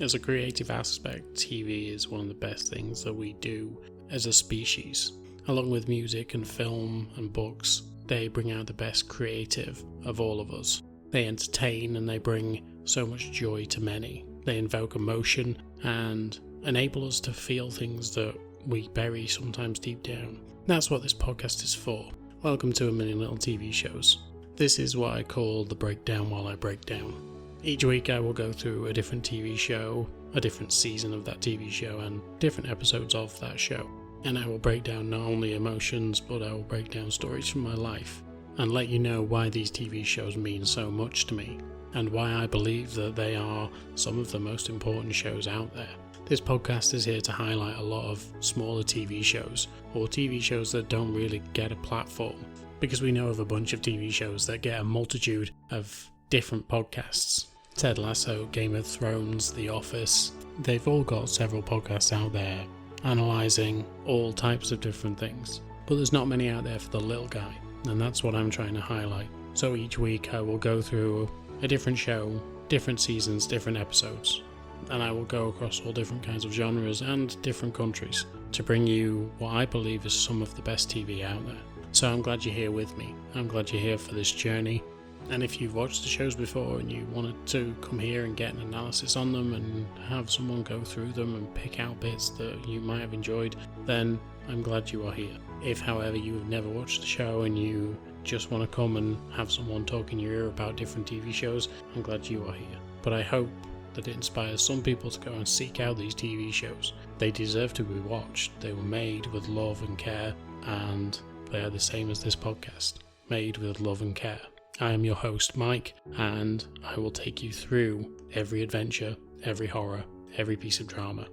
As a creative aspect, TV is one of the best things that we do as a species. Along with music and film and books, they bring out the best creative of all of us. They entertain and they bring so much joy to many. They invoke emotion and enable us to feel things that we bury sometimes deep down. That's what this podcast is for. Welcome to A Million Little TV Shows. This is what I call the breakdown while I break down. Each week I will go through a different TV show, a different season of that TV show, and different episodes of that show. And I will break down not only emotions, but I will break down stories from my life, and let you know why these TV shows mean so much to me, and why I believe that they are some of the most important shows out there. This podcast is here to highlight a lot of smaller TV shows, or TV shows that don't really get a platform, because we know of a bunch of TV shows that get a multitude of different podcasts. Ted Lasso, Game of Thrones, The Office, they've all got several podcasts out there analysing all types of different things. But there's not many out there for the little guy, and that's what I'm trying to highlight. So each week I will go through a different show, different seasons, different episodes, and I will go across all different kinds of genres and different countries to bring you what I believe is some of the best TV out there. So I'm glad you're here with me. I'm glad you're here for this journey. And if you've watched the shows before and you wanted to come here and get an analysis on them and have someone go through them and pick out bits that you might have enjoyed, then I'm glad you are here. If, however, you have never watched the show and you just want to come and have someone talk in your ear about different TV shows, I'm glad you are here. But I hope that it inspires some people to go and seek out these TV shows. They deserve to be watched. They were made with love and care, and they are the same as this podcast, made with love and care. I am your host, Mike, and I will take you through every adventure, every horror, every piece of drama,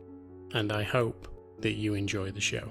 and I hope that you enjoy the show.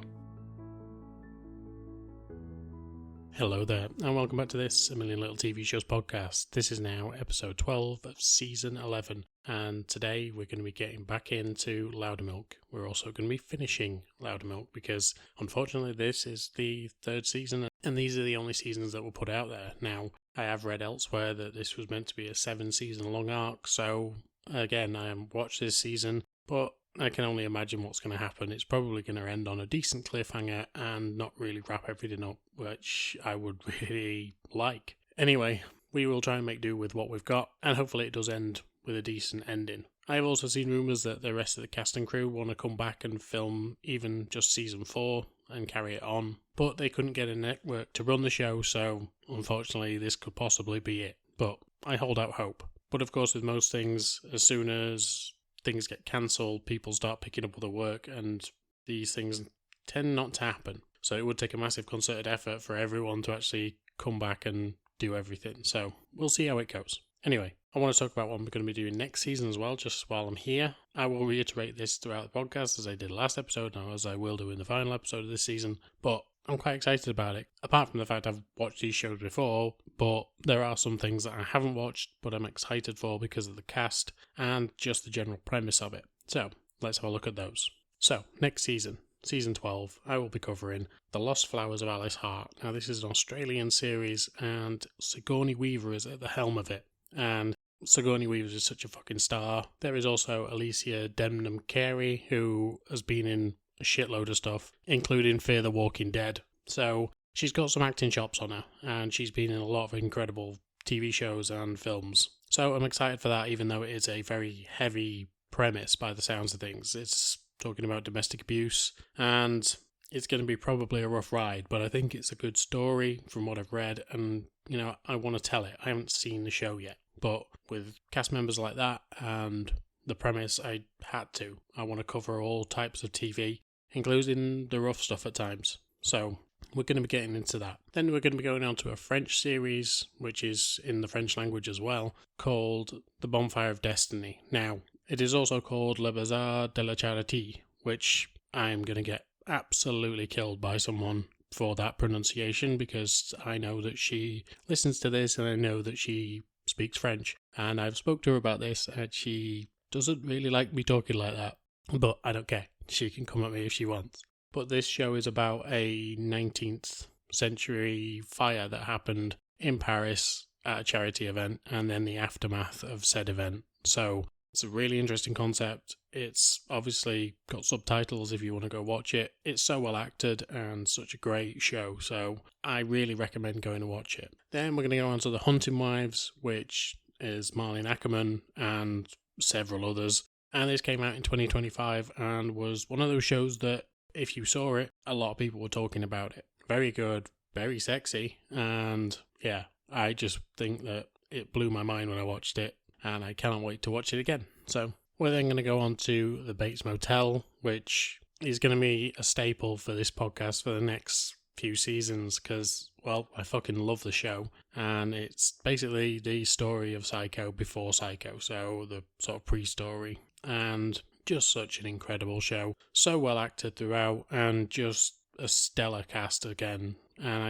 Hello there, and welcome back to this A Million Little TV Shows podcast. This is now episode 12 of season 11, and today we're going to be getting back into Loudermilk. We're also going to be finishing Loudermilk because, unfortunately, this is the third season, and these are the only seasons that were put out there. Now, I have read elsewhere that this was meant to be a 7-season long arc, so again, I haven't watched this season, but I can only imagine what's going to happen. It's probably going to end on a decent cliffhanger and not really wrap everything up, which I would really like. Anyway, we will try and make do with what we've got, and hopefully it does end with a decent ending. I have also seen rumours that the rest of the cast and crew want to come back and film even just season 4 and carry it on, but they couldn't get a network to run the show, so unfortunately this could possibly be it. But I hold out hope. But of course, with most things, as soon as things get cancelled, people start picking up other work, and these things tend not to happen. So it would take a massive concerted effort for everyone to actually come back and do everything. So we'll see how it goes. Anyway, I want to talk about what I'm going to be doing next season as well, just while I'm here. I will reiterate this throughout the podcast as I did last episode, and as I will do in the final episode of this season, but I'm quite excited about it. Apart from the fact I've watched these shows before, but there are some things that I haven't watched, but I'm excited for because of the cast and just the general premise of it. So, let's have a look at those. So, next season, season 12, I will be covering The Lost Flowers of Alice Hart. Now, this is an Australian series, and Sigourney Weaver is at the helm of it. And Sigourney Weaver is such a fucking star. There is also Alicia Denham Carey, who has been in a shitload of stuff, including Fear the Walking Dead. So she's got some acting chops on her, and she's been in a lot of incredible TV shows and films. So I'm excited for that, even though it is a very heavy premise by the sounds of things. It's talking about domestic abuse, and it's going to be probably a rough ride, but I think it's a good story from what I've read, and, you know, I want to tell it. I haven't seen the show yet, but with cast members like that and the premise, I had to. I want to cover all types of TV, including the rough stuff at times. So we're going to be getting into that. Then we're going to be going on to a French series, which is in the French language as well, called The Bonfire of Destiny. Now, it is also called Le Bazar de la Charité, which I'm going to get absolutely killed by someone for that pronunciation, because I know that she listens to this and I know that she speaks French, and I've spoke to her about this, and she doesn't really like me talking like that, but I don't care. She can come at me if she wants. But this show is about a 19th century fire that happened in Paris at a charity event, and then the aftermath of said event. So It's a really interesting concept. It's obviously got subtitles if you want to go watch it. It's so well acted and such a great show, so I really recommend going to watch it. Then we're going to go on to The Hunting Wives, which is Marlene Ackerman and several others. And this came out in 2025 and was one of those shows that if you saw it, a lot of people were talking about it. Very good, very sexy, and yeah, I just think that it blew my mind when I watched it, and I cannot wait to watch it again. So we're then going to go on to The Bates Motel, which is going to be a staple for this podcast for the next few seasons because, well, I fucking love the show, and it's basically the story of Psycho before Psycho, so the sort of pre-story, and just such an incredible show. So well acted throughout, and just a stellar cast again, and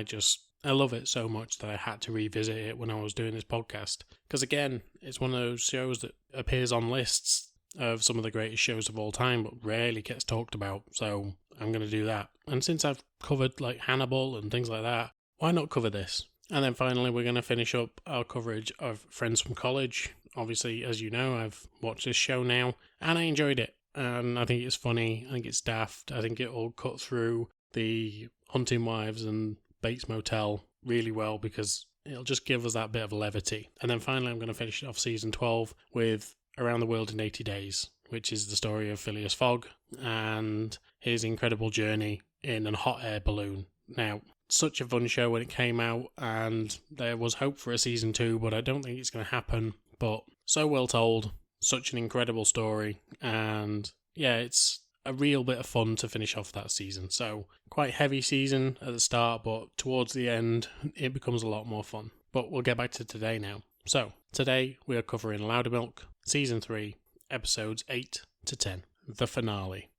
I love it so much that I had to revisit it when I was doing this podcast. Because again, it's one of those shows that appears on lists of some of the greatest shows of all time, but rarely gets talked about. So I'm going to do that. And since I've covered like Hannibal and things like that, why not cover this? And then finally, we're going to finish up our coverage of Friends from College. Obviously, as you know, I've watched this show now, and I enjoyed it. And I think it's funny. I think it's daft. I think it all cut through the Hunting Wives and Bates Motel really well because it'll just give us that bit of levity. And then finally, I'm going to finish off season 12 with Around the World in 80 Days, which is the story of Phileas Fogg and his incredible journey in a hot air balloon. Now, such a fun show when it came out, and there was hope for a season 2, but I don't think it's going to happen. But so well told, such an incredible story, and yeah, it's a real bit of fun to finish off that season. So quite heavy season at the start, but towards the end it becomes a lot more fun. But we'll get back to today now. So today we are covering Loudermilk season 3 episodes 8 to 10, the finale.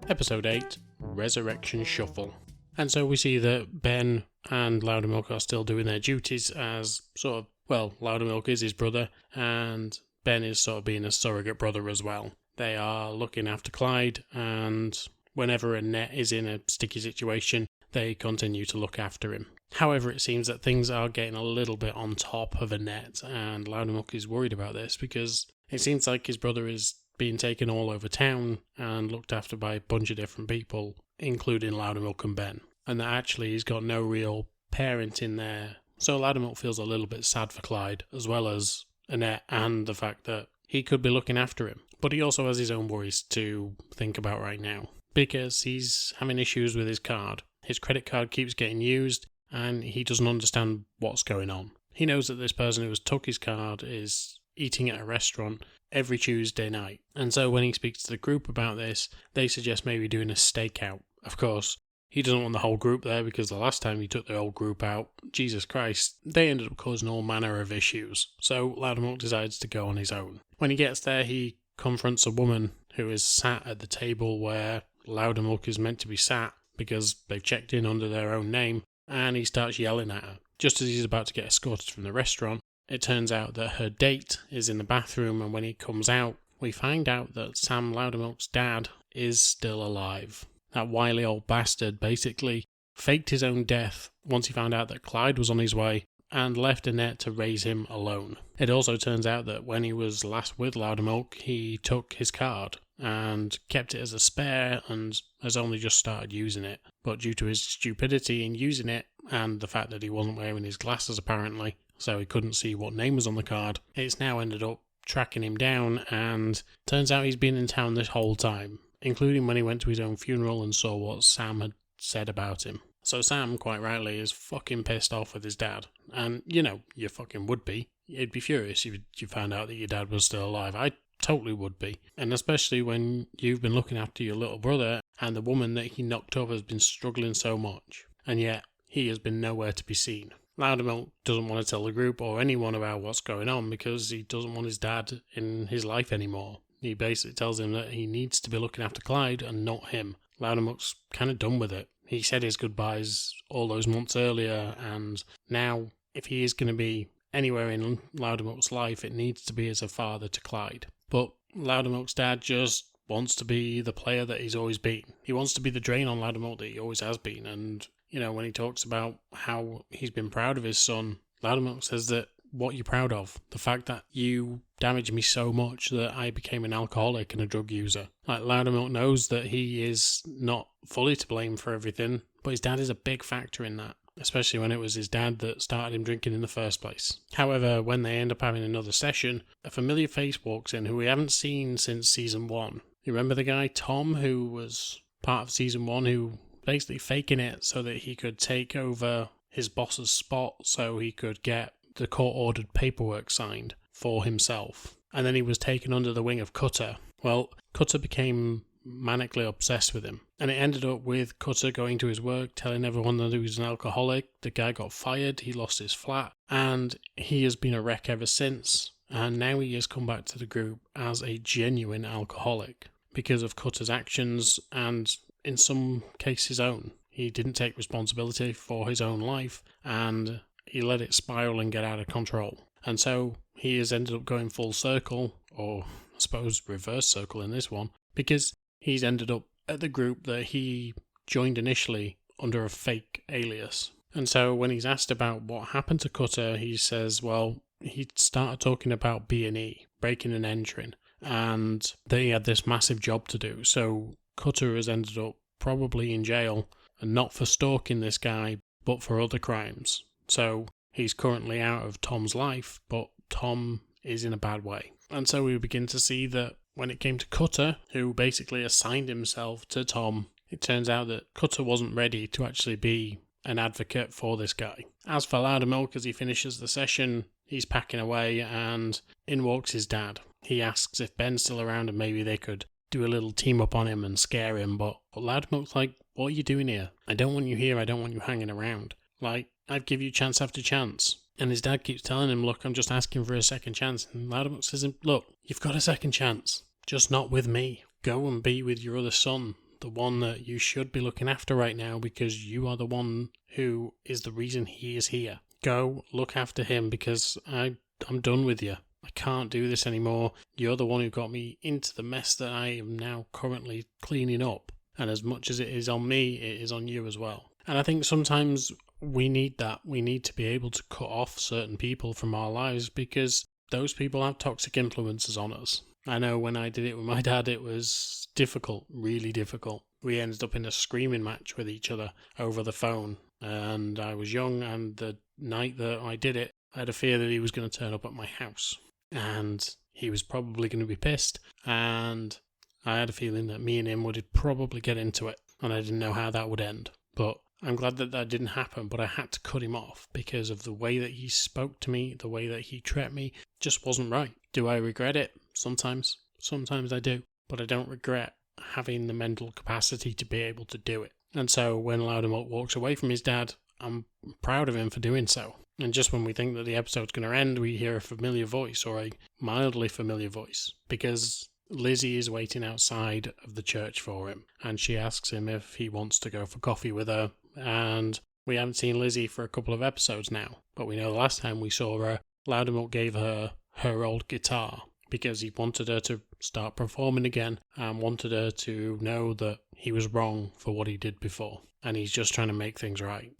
Episode 8, Resurrection Shuffle. And so we see that Ben and Loudermilk are still doing their duties as sort of, well, Loudermilk is his brother, and Ben is sort of being a surrogate brother as well. They are looking after Clyde, and whenever Annette is in a sticky situation, they continue to look after him. However, it seems that things are getting a little bit on top of Annette, and Loudermilk is worried about this because it seems like his brother is being taken all over town and looked after by a bunch of different people, including Loudermilk and Ben, and that actually he's got no real parent in there. So Loudermilk feels a little bit sad for Clyde, as well as Annette, and the fact that he could be looking after him. But he also has his own worries to think about right now, because he's having issues with his card. His credit card keeps getting used, and he doesn't understand what's going on. He knows that this person who has took his card is eating at a restaurant every Tuesday night. And so when he speaks to the group about this, they suggest maybe doing a stakeout. Of course, he doesn't want the whole group there because the last time he took the whole group out, Jesus Christ, they ended up causing all manner of issues. So Loudermilk decides to go on his own. When he gets there, he confronts a woman who is sat at the table where Loudermilk is meant to be sat because they've checked in under their own name, and he starts yelling at her. Just as he's about to get escorted from the restaurant, it turns out that her date is in the bathroom, and when he comes out, we find out that Sam Loudermilk's dad is still alive. That wily old bastard basically faked his own death once he found out that Clyde was on his way and left Annette to raise him alone. It also turns out that when he was last with Loudermilk, he took his card and kept it as a spare and has only just started using it. But due to his stupidity in using it and the fact that he wasn't wearing his glasses apparently, so he couldn't see what name was on the card, it's now ended up tracking him down, and turns out he's been in town this whole time, including when he went to his own funeral and saw what Sam had said about him. So Sam, quite rightly, is fucking pissed off with his dad. And, you know, you fucking would be. You'd be furious if you found out that your dad was still alive. I totally would be. And especially when you've been looking after your little brother and the woman that he knocked up has been struggling so much. And yet, he has been nowhere to be seen. Loudermilk doesn't want to tell the group or anyone about what's going on because he doesn't want his dad in his life anymore. He basically tells him that he needs to be looking after Clyde and not him. Loudermilk's kind of done with it. He said his goodbyes all those months earlier, and now, if he is going to be anywhere in Loudermilk's life, it needs to be as a father to Clyde. But Loudermilk's dad just wants to be the player that he's always been. He wants to be the drain on Loudermilk that he always has been. And, when he talks about how he's been proud of his son, Loudermilk says that, what you're proud of? The fact that you damaged me so much that I became an alcoholic and a drug user. Like, Loudermilk knows that he is not fully to blame for everything, but his dad is a big factor in that, especially when it was his dad that started him drinking in the first place. However, when they end up having another session, a familiar face walks in who we haven't seen since season 1. You remember the guy, Tom, who was part of season 1, who basically faking it so that he could take over his boss's spot so he could get the court-ordered paperwork signed for himself. And then he was taken under the wing of Cutter. Well, Cutter became manically obsessed with him. And it ended up with Cutter going to his work, telling everyone that he was an alcoholic. The guy got fired, he lost his flat, and he has been a wreck ever since. And now he has come back to the group as a genuine alcoholic because of Cutter's actions and, in some cases, his own. He didn't take responsibility for his own life, and he let it spiral and get out of control. And so he has ended up going full circle, or I suppose reverse circle in this one, because he's ended up at the group that he joined initially under a fake alias. And so when he's asked about what happened to Cutter, he says, well, he started talking about B&E, breaking and entering, and that he had this massive job to do. So Cutter has ended up probably in jail, and not for stalking this guy, but for other crimes. So he's currently out of Tom's life, but Tom is in a bad way. And so we begin to see that when it came to Cutter, who basically assigned himself to Tom, it turns out that Cutter wasn't ready to actually be an advocate for this guy. As for Loudermilk, as he finishes the session, he's packing away and in walks his dad. He asks if Ben's still around and maybe they could do a little team up on him and scare him, but Loudermilk's like, what are you doing here? I don't want you here, I don't want you hanging around. Like, I'd give you chance after chance. And his dad keeps telling him, look, I'm just asking for a second chance. And Loudermilk says, look, you've got a second chance, just not with me. Go and be with your other son, the one that you should be looking after right now because you are the one who is the reason he is here. Go look after him because I'm done with you. I can't do this anymore. You're the one who got me into the mess that I am now currently cleaning up. And as much as it is on me, it is on you as well. And I think sometimes we need that. We need to be able to cut off certain people from our lives because those people have toxic influences on us. I know when I did it with my dad, it was difficult, really difficult. We ended up in a screaming match with each other over the phone. And I was young, and the night that I did it, I had a fear that he was going to turn up at my house. And he was probably going to be pissed. And I had a feeling that me and him would probably get into it. And I didn't know how that would end. But I'm glad that that didn't happen, but I had to cut him off because of the way that he spoke to me, the way that he treated me, just wasn't right. Do I regret it? Sometimes. Sometimes I do. But I don't regret having the mental capacity to be able to do it. And so when Loudermilk walks away from his dad, I'm proud of him for doing so. And just when we think that the episode's going to end, we hear a familiar voice, or a mildly familiar voice, because Lizzie is waiting outside of the church for him, and she asks him if he wants to go for coffee with her, and we haven't seen Lizzie for a couple of episodes now, but we know the last time we saw her, Loudermilk gave her her old guitar, because he wanted her to start performing again, and wanted her to know that he was wrong for what he did before, and he's just trying to make things right.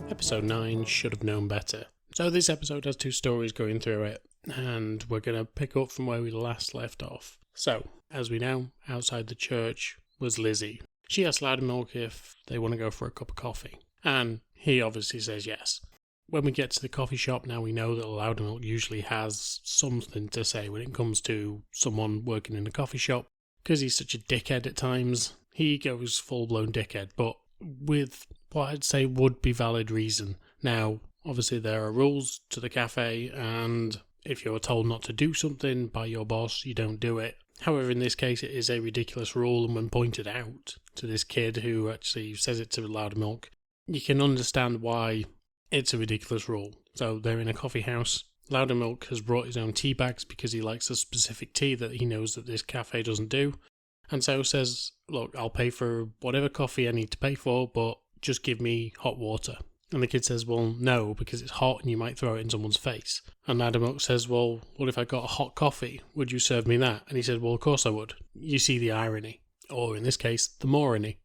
Episode 9 should have known better. So this episode has two stories going through it, and we're going to pick up from where we last left off. So, as we know, outside the church was Lizzie. She asked Loudermilk if they want to go for a cup of coffee, and he obviously says yes. When we get to the coffee shop, now we know that Loudermilk usually has something to say when it comes to someone working in a coffee shop. Because he's such a dickhead at times, he goes full-blown dickhead, but with what I'd say would be valid reason. Now, obviously there are rules to the cafe, and if you're told not to do something by your boss, you don't do it. However, in this case, it is a ridiculous rule, and when pointed out to this kid who actually says it to Loudermilk, you can understand why it's a ridiculous rule. So they're in a coffee house. Loudermilk has brought his own tea bags because he likes a specific tea that he knows that this cafe doesn't do. And so says, look, I'll pay for whatever coffee I need to pay for, but just give me hot water. And the kid says, well, no, because it's hot and you might throw it in someone's face. And Loudermilk says, well, what if I got a hot coffee? Would you serve me that? And he said, well, of course I would. You see the irony. Or in this case, the morony.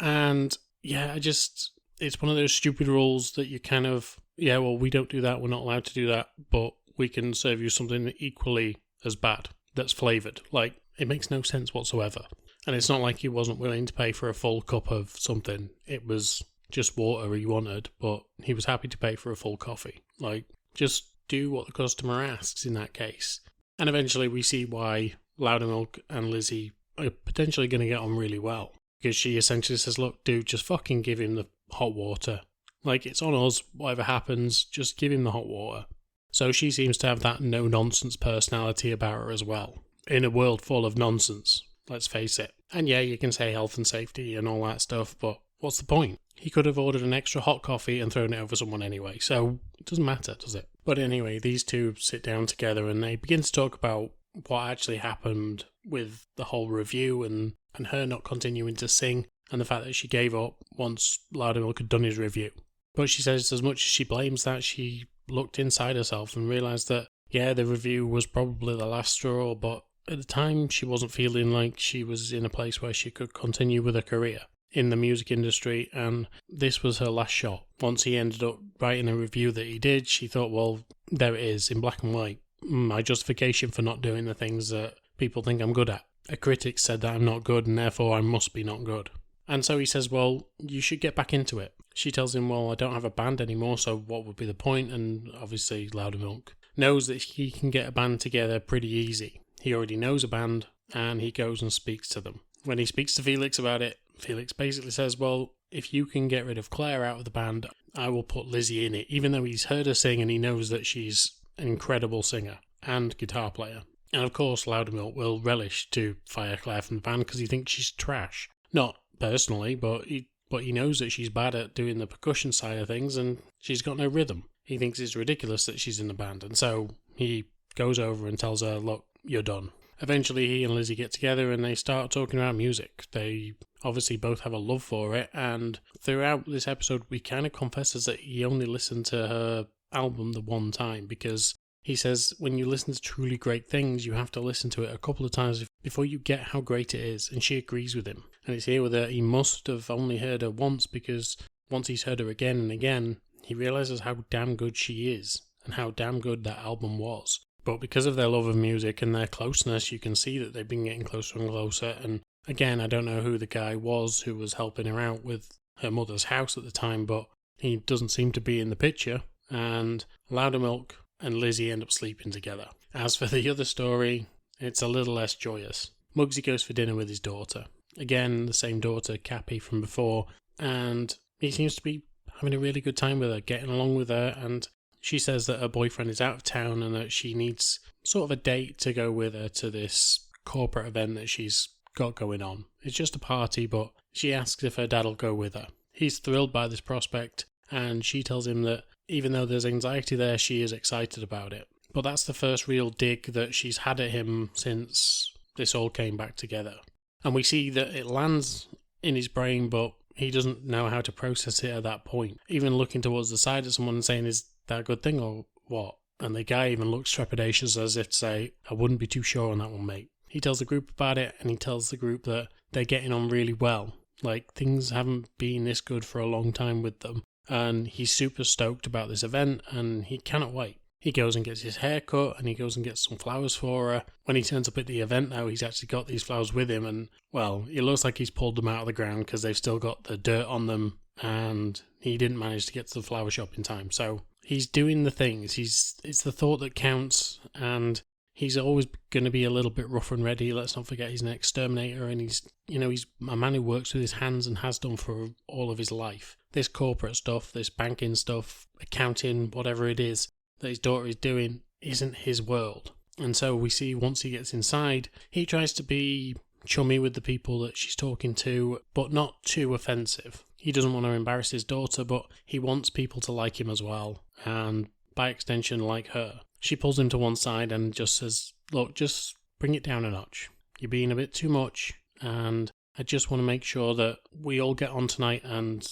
And yeah, it's one of those stupid rules that you kind of, yeah, well, we don't do that. We're not allowed to do that. But we can serve you something equally as bad that's flavoured. Like, it makes no sense whatsoever. And it's not like he wasn't willing to pay for a full cup of something. It was just water he wanted, but he was happy to pay for a full coffee. Like, just do what the customer asks in that case. And eventually we see why Loudermilk and Lizzie are potentially going to get on really well. Because she essentially says, look, dude, just fucking give him the hot water. Like, it's on us, whatever happens, just give him the hot water. So she seems to have that no-nonsense personality about her as well. In a world full of nonsense, let's face it. And yeah, you can say health and safety and all that stuff, but what's the point? He could have ordered an extra hot coffee and thrown it over someone anyway, so it doesn't matter, does it? But anyway, these two sit down together and they begin to talk about what actually happened with the whole review and her not continuing to sing and the fact that she gave up once Loudermilk had done his review. But she says as much as she blames that, she looked inside herself and realised that, yeah, the review was probably the last straw, but at the time she wasn't feeling like she was in a place where she could continue with her career in the music industry, and this was her last shot. Once he ended up writing a review that he did, she thought, well, there it is, in black and white. My justification for not doing the things that people think I'm good at. A critic said that I'm not good, and therefore I must be not good. And so he says, well, you should get back into it. She tells him, well, I don't have a band anymore, so what would be the point? And obviously Loudermilk knows that he can get a band together pretty easy. He already knows a band, and he goes and speaks to them. When he speaks to Felix about it, Felix basically says, well, if you can get rid of Claire out of the band, I will put Lizzie in it, even though he's heard her sing and he knows that she's an incredible singer and guitar player. And of course, Loudermilk will relish to fire Claire from the band because he thinks she's trash. Not personally, but he knows that she's bad at doing the percussion side of things and she's got no rhythm. He thinks it's ridiculous that she's in the band, and so he goes over and tells her, look, you're done. Eventually, he and Lizzie get together and they start talking about music. They obviously both have a love for it, and throughout this episode, he kind of confesses that he only listened to her album the one time, because he says when you listen to truly great things, you have to listen to it a couple of times before you get how great it is, and she agrees with him. And it's here that he must have only heard her once, because once he's heard her again and again, he realises how damn good she is, and how damn good that album was. But because of their love of music and their closeness, you can see that they've been getting closer and closer. And again, I don't know who the guy was who was helping her out with her mother's house at the time, but he doesn't seem to be in the picture. And Loudermilk and Lizzie end up sleeping together. As for the other story, it's a little less joyous. Muggsy goes for dinner with his daughter. Again, the same daughter, Cappy, from before. And he seems to be having a really good time with her, getting along with her, and she says that her boyfriend is out of town and that she needs sort of a date to go with her to this corporate event that she's got going on. It's just a party, but she asks if her dad will go with her. He's thrilled by this prospect, and she tells him that even though there's anxiety there, she is excited about it. But that's the first real dig that she's had at him since this all came back together. And we see that it lands in his brain, but he doesn't know how to process it at that point. Even looking towards the side of someone and saying, is that a good thing or what? And the guy even looks trepidatious as if to say, I wouldn't be too sure on that one, mate. He tells the group about it, and he tells the group that they're getting on really well. Like, things haven't been this good for a long time with them. And he's super stoked about this event, and he cannot wait. He goes and gets his hair cut, and he goes and gets some flowers for her. When he turns up at the event, though, he's actually got these flowers with him, and, well, it looks like he's pulled them out of the ground because they've still got the dirt on them, and he didn't manage to get to the flower shop in time. So he's doing the things. It's the thought that counts, and he's always going to be a little bit rough and ready. Let's not forget he's an exterminator, and he's a man who works with his hands and has done for all of his life. This corporate stuff, this banking stuff, accounting, whatever it is that his daughter is doing isn't his world. And so we see once he gets inside, he tries to be chummy with the people that she's talking to, but not too offensive. He doesn't want to embarrass his daughter, but he wants people to like him as well, and by extension like her. She pulls him to one side and just says, look, just bring it down a notch. You're being a bit too much, and I just want to make sure that we all get on tonight and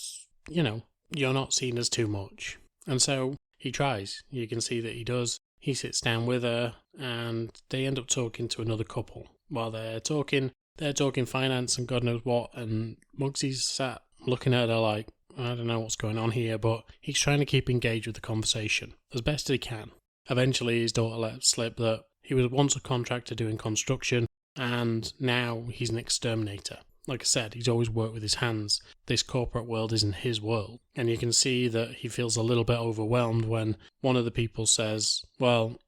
you're not seen as too much. And so he tries. You can see that he does. He sits down with her and they end up talking to another couple. While they're talking finance and God knows what, and Muggsy's sat looking at her like, I don't know what's going on here, but he's trying to keep engaged with the conversation as best as he can. Eventually his daughter let slip that he was once a contractor doing construction and now he's an exterminator. Like I said, he's always worked with his hands. This corporate world isn't his world. And you can see that he feels a little bit overwhelmed when one of the people says, well,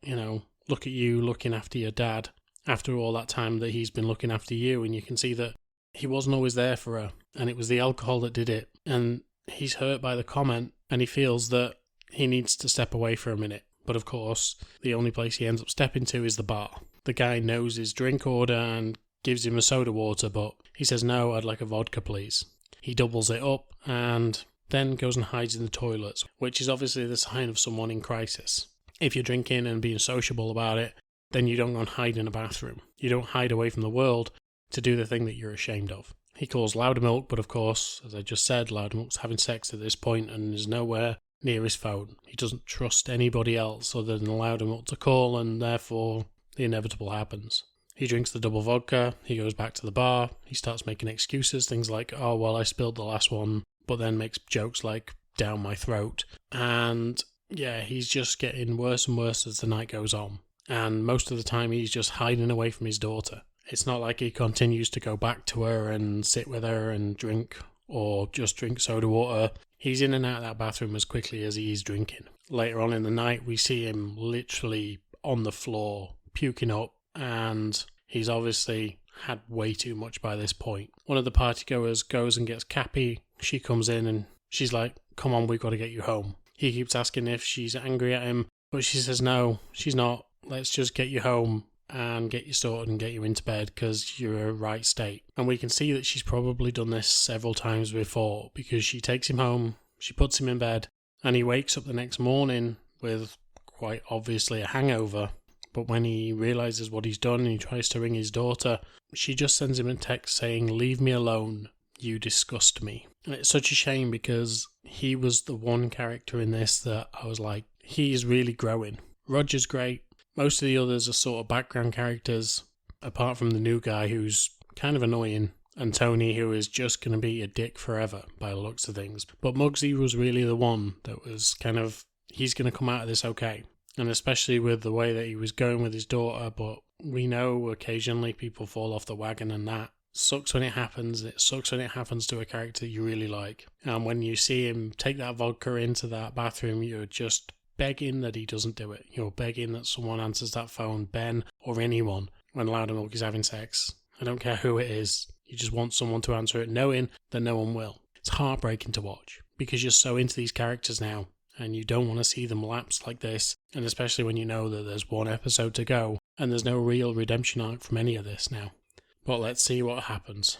look at you looking after your dad after all that time that he's been looking after you. And you can see that he wasn't always there for her. And it was the alcohol that did it. And he's hurt by the comment and he feels that he needs to step away for a minute. But of course, the only place he ends up stepping to is the bar. The guy knows his drink order and gives him a soda water, but he says, no, I'd like a vodka, please. He doubles it up and then goes and hides in the toilets, which is obviously the sign of someone in crisis. If you're drinking and being sociable about it, then you don't go and hide in a bathroom. You don't hide away from the world to do the thing that you're ashamed of. He calls Loudermilk, but of course, as I just said, Loudermilk's having sex at this point and is nowhere near his phone. He doesn't trust anybody else other than Loudermilk to call, and therefore the inevitable happens. He drinks the double vodka, he goes back to the bar, he starts making excuses, things like, oh, well, I spilled the last one, but then makes jokes like, down my throat. And yeah, he's just getting worse and worse as the night goes on. And most of the time he's just hiding away from his daughter. It's not like he continues to go back to her and sit with her and drink, or just drink soda water. He's in and out of that bathroom as quickly as he is drinking. Later on in the night, we see him literally on the floor, puking up, and he's obviously had way too much by this point. One of the partygoers goes and gets Cappy. She comes in and she's like, come on, we've got to get you home. He keeps asking if she's angry at him, but she says no, she's not. Let's just get you home and get you sorted and get you into bed because you're in a right state. And we can see that she's probably done this several times before, because she takes him home, she puts him in bed, and he wakes up the next morning with quite obviously a hangover. But when he realises what he's done and he tries to ring his daughter, she just sends him a text saying, leave me alone, you disgust me. And it's such a shame because he was the one character in this that I was like, he is really growing. Roger's great. Most of the others are sort of background characters, apart from the new guy who's kind of annoying, and Tony, who is just going to be a dick forever by the looks of things. But Muggsy was really the one that was kind of, he's going to come out of this okay. And especially with the way that he was going with his daughter, but we know occasionally people fall off the wagon, and that sucks when it happens. It sucks when it happens to a character you really like. And when you see him take that vodka into that bathroom, you're just begging that he doesn't do it. You're begging that someone answers that phone, Ben or anyone, when Loudermilk is having sex. I don't care who it is. You just want someone to answer it, knowing that no one will. It's heartbreaking to watch because you're so into these characters now, and you don't want to see them lapse like this, and especially when you know that there's one episode to go, and there's no real redemption arc from any of this now. But let's see what happens.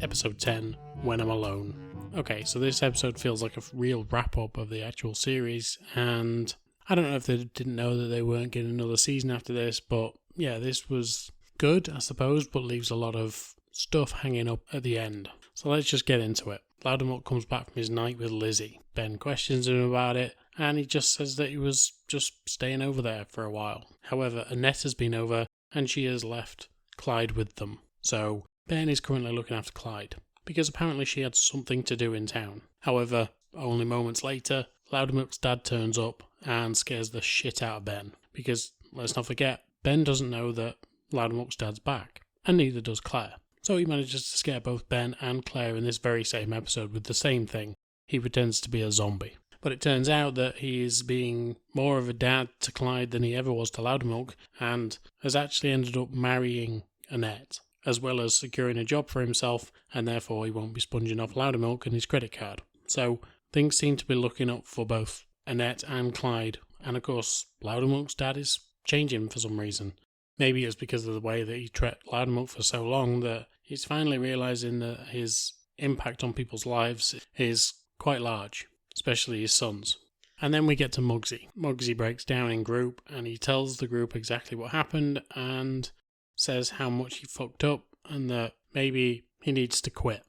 Episode 10, When I'm Alone. Okay, so this episode feels like a real wrap-up of the actual series, and I don't know if they didn't know that they weren't getting another season after this, but yeah, this was good, I suppose, but leaves a lot of stuff hanging up at the end. So let's just get into it. Loudermilk comes back from his night with Lizzie. Ben questions him about it, and he just says that he was just staying over there for a while. However, Annette has been over, and she has left Clyde with them. So Ben is currently looking after Clyde, because apparently she had something to do in town. However, only moments later, Loudermilk's dad turns up and scares the shit out of Ben, because, let's not forget, Ben doesn't know that Loudermilk's dad's back, and neither does Claire. So he manages to scare both Ben and Claire in this very same episode with the same thing. He pretends to be a zombie. But it turns out that he is being more of a dad to Clyde than he ever was to Loudermilk, and has actually ended up marrying Annette, as well as securing a job for himself, and therefore he won't be sponging off Loudermilk and his credit card. So things seem to be looking up for both Annette and Clyde, and of course Loudermilk's dad is changing for some reason. Maybe it's because of the way that he treated Loudermilk for so long that he's finally realising that his impact on people's lives is quite large, especially his sons. And then we get to Muggsy. Muggsy breaks down in group and he tells the group exactly what happened and says how much he fucked up and that maybe he needs to quit.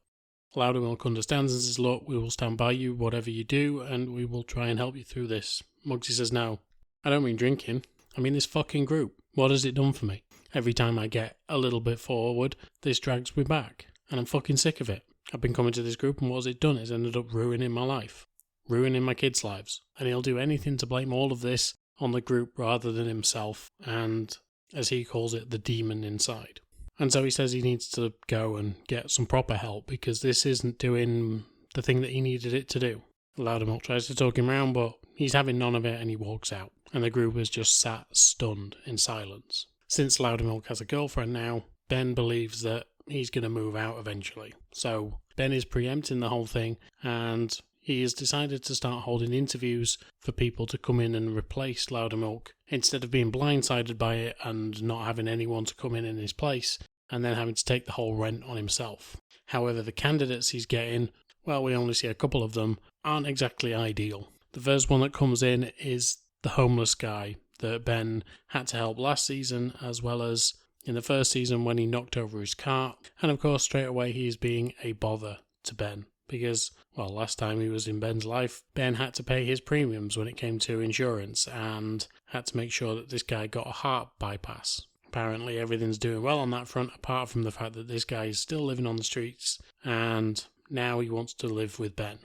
Loudermilk understands and says, look, we will stand by you, whatever you do, and we will try and help you through this. Muggsy says, no, I don't mean drinking. I mean this fucking group. What has it done for me? Every time I get a little bit forward, this drags me back. And I'm fucking sick of it. I've been coming to this group and what has it done? It's ended up ruining my life. Ruining my kids' lives. And he'll do anything to blame all of this on the group rather than himself and, as he calls it, the demon inside. And so he says he needs to go and get some proper help because this isn't doing the thing that he needed it to do. Loudermilk tries to talk him round, but he's having none of it and he walks out. And the group is just sat stunned in silence. Since Loudermilk has a girlfriend now, Ben believes that he's going to move out eventually. So Ben is preempting the whole thing and he has decided to start holding interviews for people to come in and replace Loudermilk instead of being blindsided by it and not having anyone to come in his place and then having to take the whole rent on himself. However, the candidates he's getting, well, we only see a couple of them, aren't exactly ideal. The first one that comes in is the homeless guy that Ben had to help last season, as well as in the first season when he knocked over his cart. And of course, straight away he is being a bother to Ben. Because, well, last time he was in Ben's life, Ben had to pay his premiums when it came to insurance and had to make sure that this guy got a heart bypass. Apparently everything's doing well on that front, apart from the fact that this guy is still living on the streets and now he wants to live with Ben.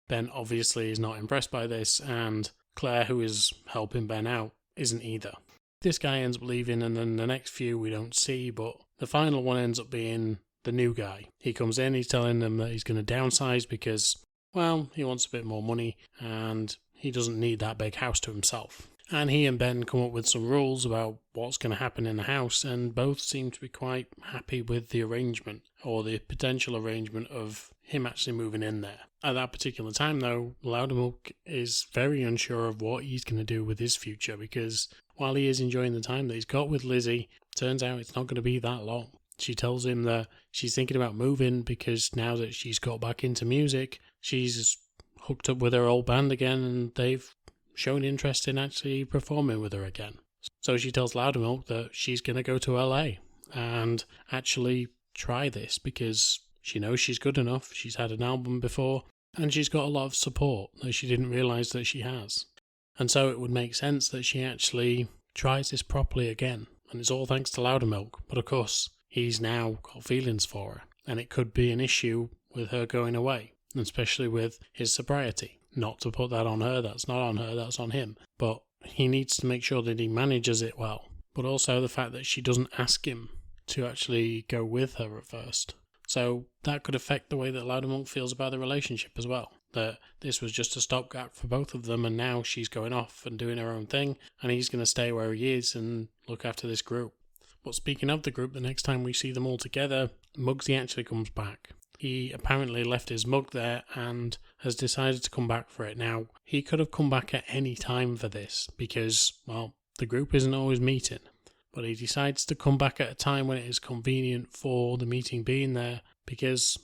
Ben obviously is not impressed by this, and Claire, who is helping Ben out, isn't either. This guy ends up leaving, and then the next few we don't see, but the final one ends up being the new guy. He comes in, he's telling them that he's going to downsize because, well, he wants a bit more money and he doesn't need that big house to himself. And he and Ben come up with some rules about what's going to happen in the house, and both seem to be quite happy with the arrangement, or the potential arrangement of him actually moving in there. At that particular time, though, Loudermilk is very unsure of what he's going to do with his future, because while he is enjoying the time that he's got with Lizzie, turns out it's not going to be that long. She tells him that she's thinking about moving because now that she's got back into music, she's hooked up with her old band again and they've shown interest in actually performing with her again. So she tells Loudermilk that she's going to go to LA and actually try this because she knows she's good enough, she's had an album before, and she's got a lot of support that she didn't realise that she has. And so it would make sense that she actually tries this properly again. And it's all thanks to Loudermilk. But of course, he's now got feelings for her. And it could be an issue with her going away, especially with his sobriety. Not to put that on her, that's not on her, that's on him. But he needs to make sure that he manages it well. But also the fact that she doesn't ask him to actually go with her at first. So that could affect the way that Loudermilk feels about the relationship as well. That this was just a stopgap for both of them and now she's going off and doing her own thing and he's going to stay where he is and look after this group. But speaking of the group, the next time we see them all together, Muggsy actually comes back. He apparently left his mug there and has decided to come back for it. Now, he could have come back at any time for this because, well, the group isn't always meeting. But he decides to come back at a time when it is convenient for the meeting being there because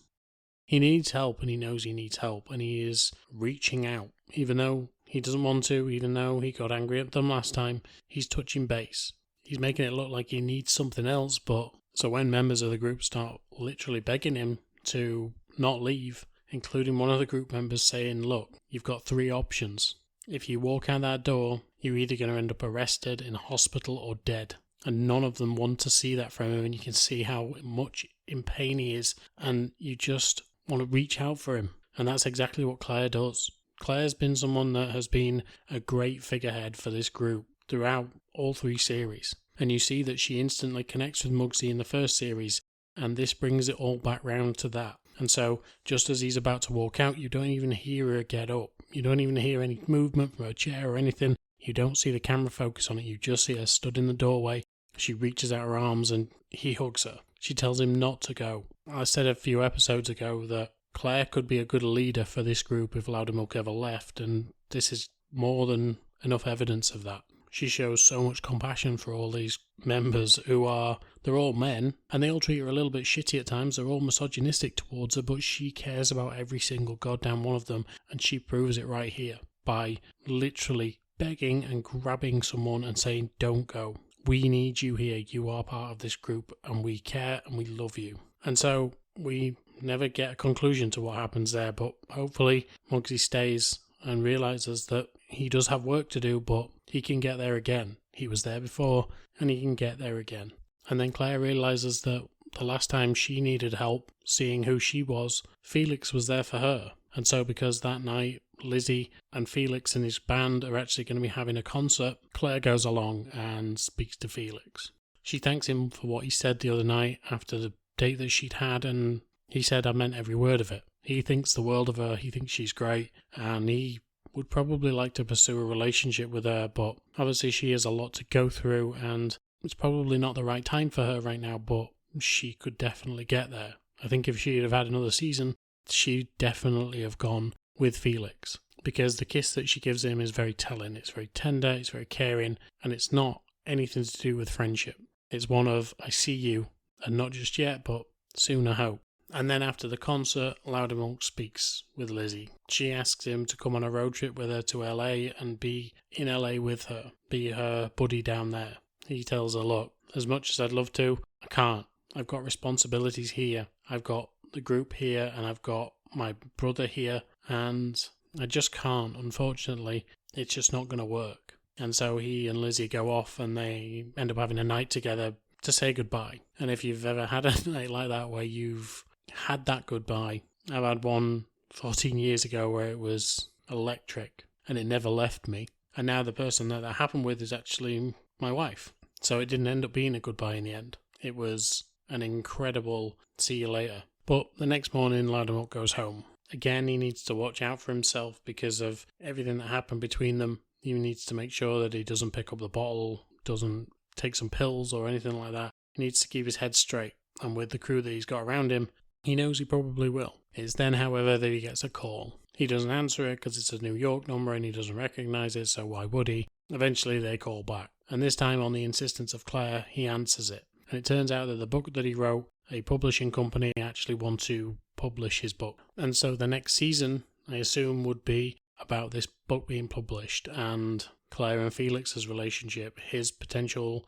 he needs help and he knows he needs help and he is reaching out. Even though he doesn't want to, even though he got angry at them last time, he's touching base. He's making it look like he needs something else, but so when members of the group start literally begging him to not leave, including one of the group members saying, look, you've got 3 options. If you walk out that door, you're either going to end up arrested, in a hospital, or dead. And none of them want to see that from him, and you can see how much in pain he is, and you just want to reach out for him. And that's exactly what Claire does. Claire's been someone that has been a great figurehead for this group throughout all 3 series. And you see that she instantly connects with Muggsy in the first series, and this brings it all back round to that. And so, just as he's about to walk out, you don't even hear her get up. You don't even hear any movement from her chair or anything. You don't see the camera focus on it. You just see her stood in the doorway. She reaches out her arms and he hugs her. She tells him not to go. I said a few episodes ago that Claire could be a good leader for this group if Loudermilk ever left, and this is more than enough evidence of that. She shows so much compassion for all these members they're all men, and they all treat her a little bit shitty at times. They're all misogynistic towards her, but she cares about every single goddamn one of them, and she proves it right here. by literally begging and grabbing someone and saying, don't go. We need you here. You are part of this group and we care and we love you. And so we never get a conclusion to what happens there, but hopefully Muggsy stays and realises that he does have work to do, but he can get there again. He was there before and he can get there again. And then Claire realises that the last time she needed help seeing who she was, Felix was there for her. And so because that night Lizzie and Felix and his band are actually going to be having a concert, Claire goes along and speaks to Felix. She thanks him for what he said the other night after the date that she'd had, and he said, I meant every word of it. He thinks the world of her, he thinks she's great, and he would probably like to pursue a relationship with her, but obviously she has a lot to go through and it's probably not the right time for her right now, but she could definitely get there. I think if she'd have had another season, she'd definitely have gone with Felix, because the kiss that she gives him is very telling. It's very tender, it's very caring, and it's not anything to do with friendship. It's one of, I see you, and not just yet, but soon I hope. And then after the concert, Loudermilk speaks with Lizzie. She asks him to come on a road trip with her to LA and be in LA with her, be her buddy down there. He tells her, look, as much as I'd love to, I can't. I've got responsibilities here. I've got the group here and I've got my brother here and I just can't. Unfortunately, it's just not going to work. And so he and Lizzie go off and they end up having a night together to say goodbye. And if you've ever had a night like that where you've had that goodbye, I've had one 14 years ago where it was electric and it never left me. And now the person that happened with is actually my wife. So it didn't end up being a goodbye in the end. It was an incredible see you later. But the next morning, Loudermilk goes home. Again, he needs to watch out for himself because of everything that happened between them. He needs to make sure that he doesn't pick up the bottle, doesn't take some pills or anything like that. He needs to keep his head straight. And with the crew that he's got around him, he knows he probably will. It's then, however, that he gets a call. He doesn't answer it because it's a New York number and he doesn't recognise it, so why would he? Eventually they call back. And this time, on the insistence of Claire, he answers it. And it turns out that the book that he wrote, a publishing company actually want to publish his book. And so the next season, I assume, would be about this book being published and Claire and Felix's relationship, his potential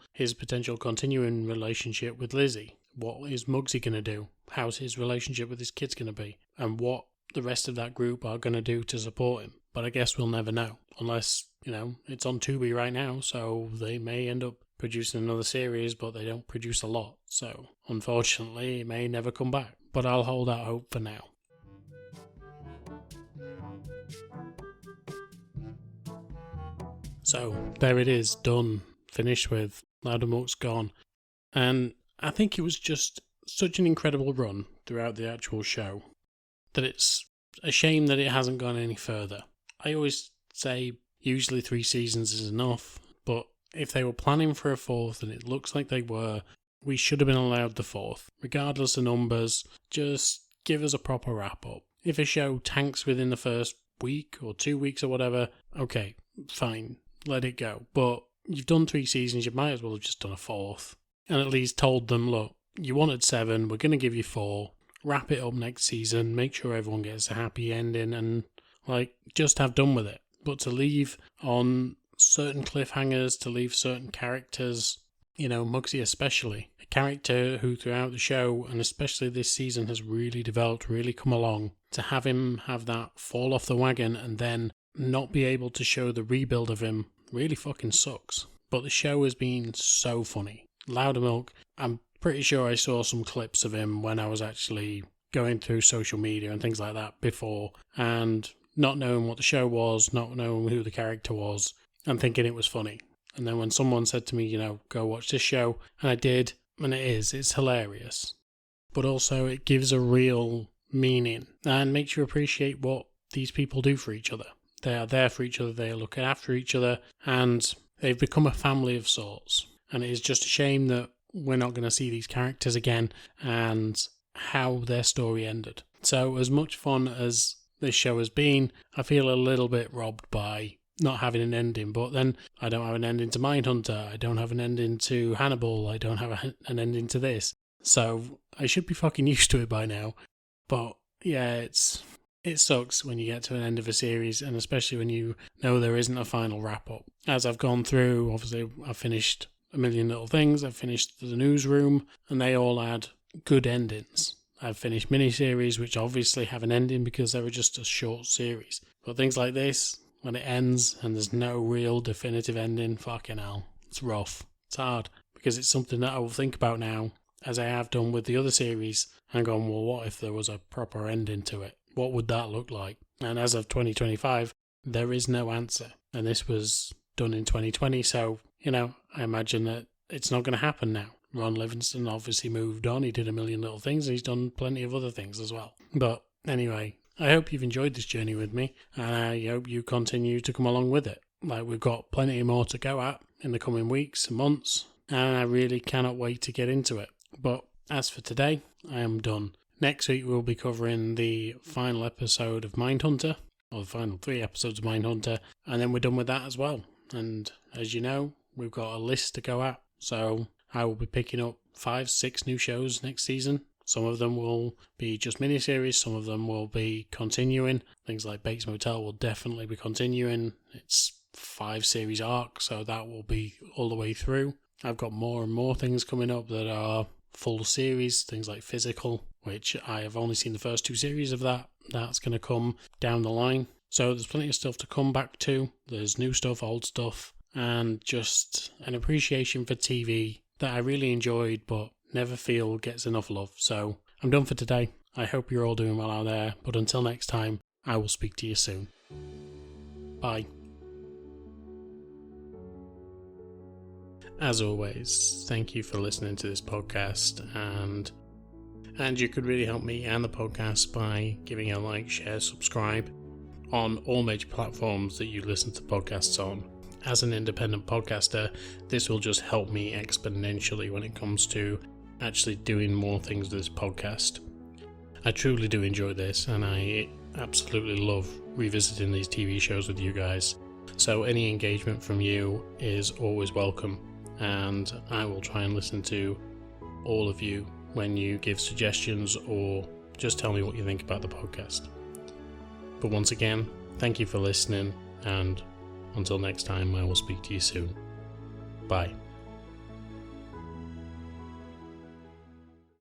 continuing relationship with Lizzie. What is Muggsy going to do? How's his relationship with his kids going to be? And what the rest of that group are going to do to support him. But I guess we'll never know. Unless, it's on Tubi right now, so they may end up producing another series, but they don't produce a lot. So, unfortunately, it may never come back. But I'll hold out hope for now. So, there it is, done. Finished with. Loudermilk's gone. And I think it was just such an incredible run throughout the actual show that it's a shame that it hasn't gone any further. I always say usually 3 seasons is enough, but if they were planning for a 4th, and it looks like they were, we should have been allowed the 4th. Regardless of numbers, just give us a proper wrap-up. If a show tanks within the first week or 2 weeks or whatever, okay, fine, let it go. But you've done 3 seasons, you might as well have just done a 4th. And at least told them, look, you wanted 7, we're going to give you 4. Wrap it up next season, make sure everyone gets a happy ending, and just have done with it. But to leave on certain cliffhangers, to leave certain characters, Muggsy especially, a character who throughout the show, and especially this season, has really developed, really come along, to have him have that fall off the wagon and then not be able to show the rebuild of him really fucking sucks. But the show has been so funny. Loudermilk, I'm pretty sure I saw some clips of him when I was actually going through social media and things like that before, and not knowing what the show was, not knowing who the character was, and thinking it was funny. And then when someone said to me, go watch this show, and I did, and it's hilarious. But also it gives a real meaning and makes you appreciate what these people do for each other. They are there for each other, they are looking after each other, and they've become a family of sorts. And it is just a shame that we're not going to see these characters again and how their story ended. So as much fun as this show has been, I feel a little bit robbed by not having an ending. But then I don't have an ending to Mindhunter, I don't have an ending to Hannibal, I don't have an ending to this. So I should be fucking used to it by now. But yeah, it's It sucks when you get to an end of a series, and especially when you know there isn't a final wrap-up. As I've gone through, obviously I've finished A Million Little Things, I've finished The Newsroom, and they all had good endings. I've finished miniseries, which obviously have an ending because they were just a short series. But things like this, when it ends and there's no real definitive ending, fucking hell, it's rough. It's hard, because it's something that I will think about now, as I have done with the other series, and gone, well, what if there was a proper ending to it? What would that look like? And as of 2025, there is no answer. And this was done in 2020, so, I imagine that it's not going to happen now. Ron Livingston obviously moved on. He did A Million Little Things, and he's done plenty of other things as well. But anyway, I hope you've enjoyed this journey with me, and I hope you continue to come along with it. We've got plenty more to go at in the coming weeks and months, and I really cannot wait to get into it. But as for today, I am done. Next week we'll be covering the final episode of Mindhunter, or the final 3 episodes of Mindhunter, and then we're done with that as well. And as you know, we've got a list to go at, so I will be picking up 5-6 new shows next season. Some of them will be just miniseries, some of them will be continuing. Things like Bates Motel will definitely be continuing. It's 5 series arc, so that will be all the way through. I've got more and more things coming up that are full series, things like Physical, which I have only seen the first 2 series of that. That's going to come down the line. So there's plenty of stuff to come back to. There's new stuff, old stuff, and just an appreciation for TV that I really enjoyed but never feel gets enough love. So I'm done for today. I hope you're all doing well out there, but until next time, I will speak to you soon. Bye. As always, thank you for listening to this podcast, and you could really help me and the podcast by giving a like, share, subscribe on all major platforms that you listen to podcasts on. As an independent podcaster, this will just help me exponentially when it comes to actually doing more things with this podcast. I truly do enjoy this, and I absolutely love revisiting these TV shows with you guys. So any engagement from you is always welcome, and I will try and listen to all of you when you give suggestions or just tell me what you think about the podcast. But once again, thank you for listening, and until next time, I will speak to you soon. Bye.